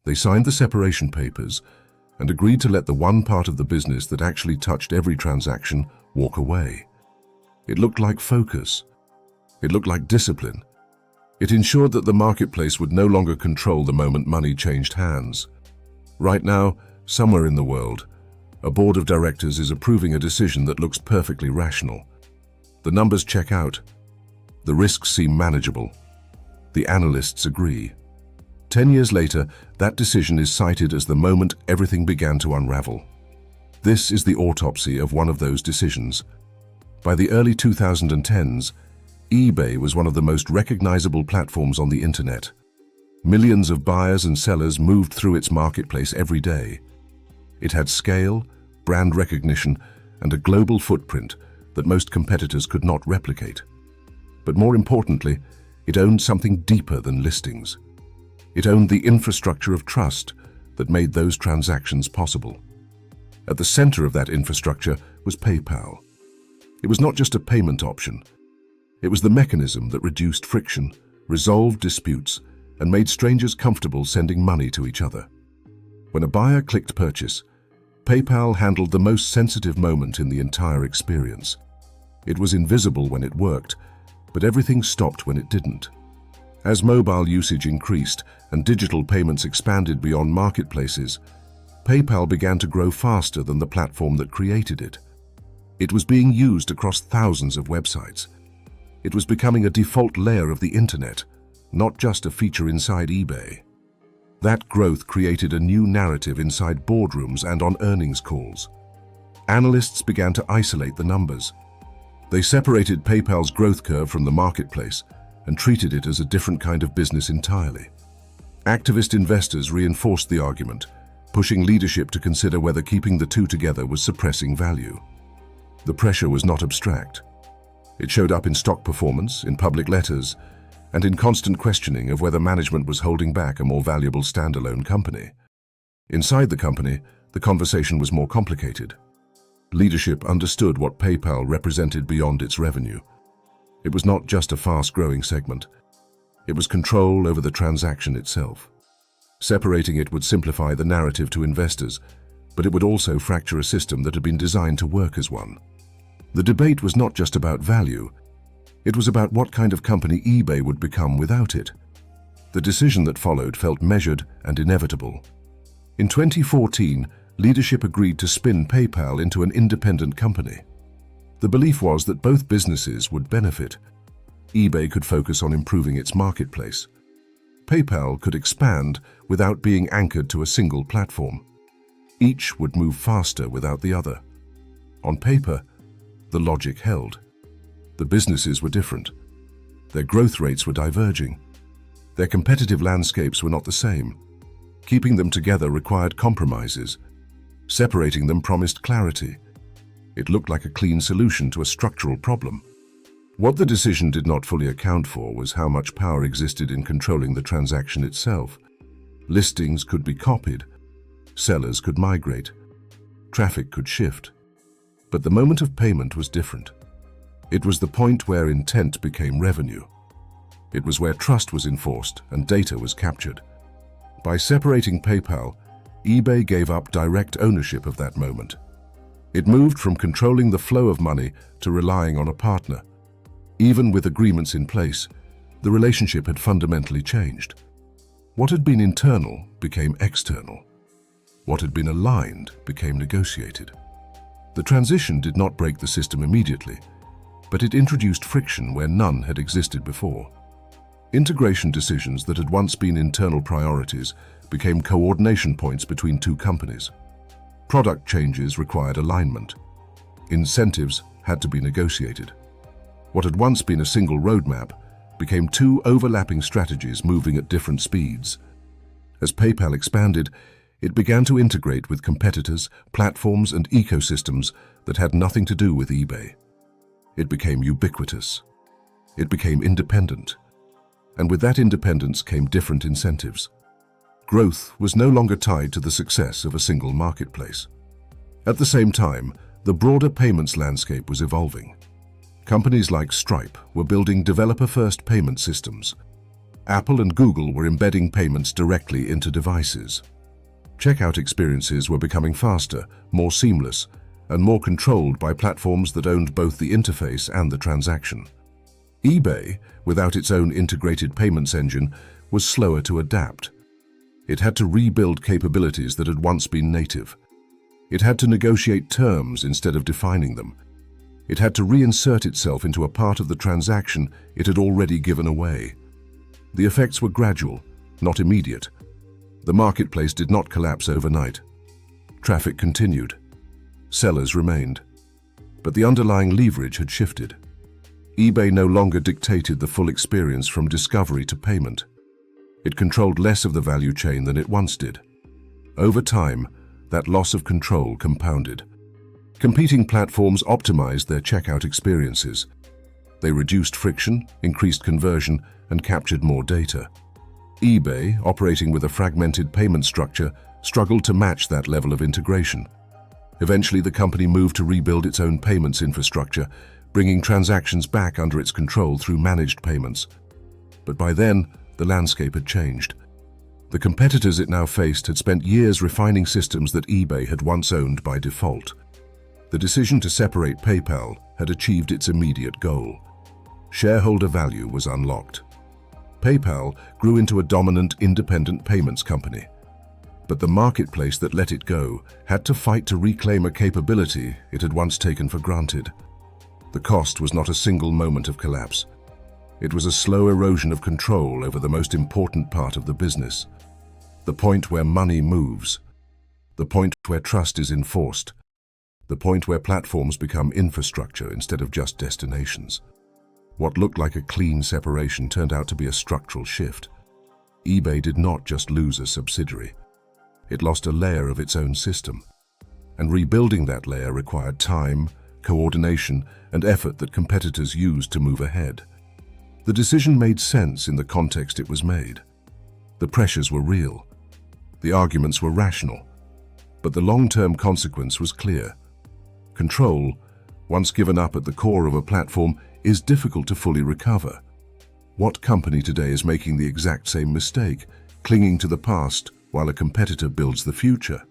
They signed the separation papers and agreed to let the one part of the business that actually touched every transaction walk away. It looked like focus. It looked like discipline. It ensured that the marketplace would no longer control the moment money changed hands. Right now, somewhere in the world, a board of directors is approving a decision that looks perfectly rational. The numbers check out. The risks seem manageable. The analysts agree. 10 years later, that decision is cited as the moment everything began to unravel. This is the autopsy of one of those decisions. By the early 2010s, eBay was one of the most recognizable platforms on the internet. Millions of buyers and sellers moved through its marketplace every day. It had scale, brand recognition, and a global footprint that most competitors could not replicate. But more importantly, it owned something deeper than listings. It owned the infrastructure of trust that made those transactions possible. At the center of that infrastructure was PayPal. It was not just a payment option. It was the mechanism that reduced friction, resolved disputes, and made strangers comfortable sending money to each other. When a buyer clicked purchase, PayPal handled the most sensitive moment in the entire experience. It was invisible when it worked, but everything stopped when it didn't. As mobile usage increased and digital payments expanded beyond marketplaces, PayPal began to grow faster than the platform that created it. It was being used across thousands of websites. It was becoming a default layer of the internet, not just a feature inside eBay. That growth created a new narrative inside boardrooms and on earnings calls. Analysts began to isolate the numbers. They separated PayPal's growth curve from the marketplace and treated it as a different kind of business entirely. Activist investors reinforced the argument, pushing leadership to consider whether keeping the two together was suppressing value. The pressure was not abstract. It showed up in stock performance, in public letters, and in constant questioning of whether management was holding back a more valuable standalone company. Inside the company, the conversation was more complicated. Leadership understood what PayPal represented beyond its revenue. It was not just a fast-growing segment. It was control over the transaction itself. Separating it would simplify the narrative to investors, but it would also fracture a system that had been designed to work as one. The debate was not just about value. It was about what kind of company eBay would become without it. The decision that followed felt measured and inevitable. In 2014, leadership agreed to spin PayPal into an independent company. The belief was that both businesses would benefit. eBay could focus on improving its marketplace. PayPal could expand without being anchored to a single platform. Each would move faster without the other. On paper, the logic held. The businesses were different. Their growth rates were diverging. Their competitive landscapes were not the same. Keeping them together required compromises. Separating them promised clarity. It looked like a clean solution to a structural problem. What the decision did not fully account for was how much power existed in controlling the transaction itself. Listings could be copied. Sellers could migrate. Traffic could shift. But the moment of payment was different. It was the point where intent became revenue. It was where trust was enforced and data was captured. By separating PayPal, eBay gave up direct ownership of that moment. It moved from controlling the flow of money to relying on a partner. Even with agreements in place, the relationship had fundamentally changed. What had been internal became external. What had been aligned became negotiated. The transition did not break the system immediately, but it introduced friction where none had existed before. Integration decisions that had once been internal priorities became coordination points between two companies. Product changes required alignment. Incentives had to be negotiated. What had once been a single roadmap became two overlapping strategies moving at different speeds. As PayPal expanded, it began to integrate with competitors, platforms, and ecosystems that had nothing to do with eBay. It became ubiquitous. It became independent. And with that independence came different incentives. Growth was no longer tied to the success of a single marketplace. At the same time, the broader payments landscape was evolving. Companies like Stripe were building developer-first payment systems. Apple and Google were embedding payments directly into devices. Checkout experiences were becoming faster, more seamless, and more controlled by platforms that owned both the interface and the transaction. eBay, without its own integrated payments engine, was slower to adapt. It had to rebuild capabilities that had once been native. It had to negotiate terms instead of defining them. It had to reinsert itself into a part of the transaction it had already given away. The effects were gradual, not immediate. The marketplace did not collapse overnight. Traffic continued. Sellers remained. But the underlying leverage had shifted. eBay no longer dictated the full experience from discovery to payment. It controlled less of the value chain than it once did. Over time, that loss of control compounded. Competing platforms optimized their checkout experiences. They reduced friction, increased conversion, and captured more data. eBay, operating with a fragmented payment structure, struggled to match that level of integration. Eventually, the company moved to rebuild its own payments infrastructure, bringing transactions back under its control through managed payments. But by then, the landscape had changed. The competitors it now faced had spent years refining systems that eBay had once owned by default. The decision to separate PayPal had achieved its immediate goal. Shareholder value was unlocked. PayPal grew into a dominant independent payments company. But the marketplace that let it go had to fight to reclaim a capability it had once taken for granted. The cost was not a single moment of collapse. It was a slow erosion of control over the most important part of the business. The point where money moves. The point where trust is enforced. The point where platforms become infrastructure instead of just destinations. What looked like a clean separation turned out to be a structural shift. eBay did not just lose a subsidiary. It lost a layer of its own system. And rebuilding that layer required time, coordination, and effort that competitors used to move ahead. The decision made sense in the context it was made. The pressures were real. The arguments were rational. But the long-term consequence was clear. Control, once given up at the core of a platform, is difficult to fully recover. What company today is making the exact same mistake, clinging to the past while a competitor builds the future?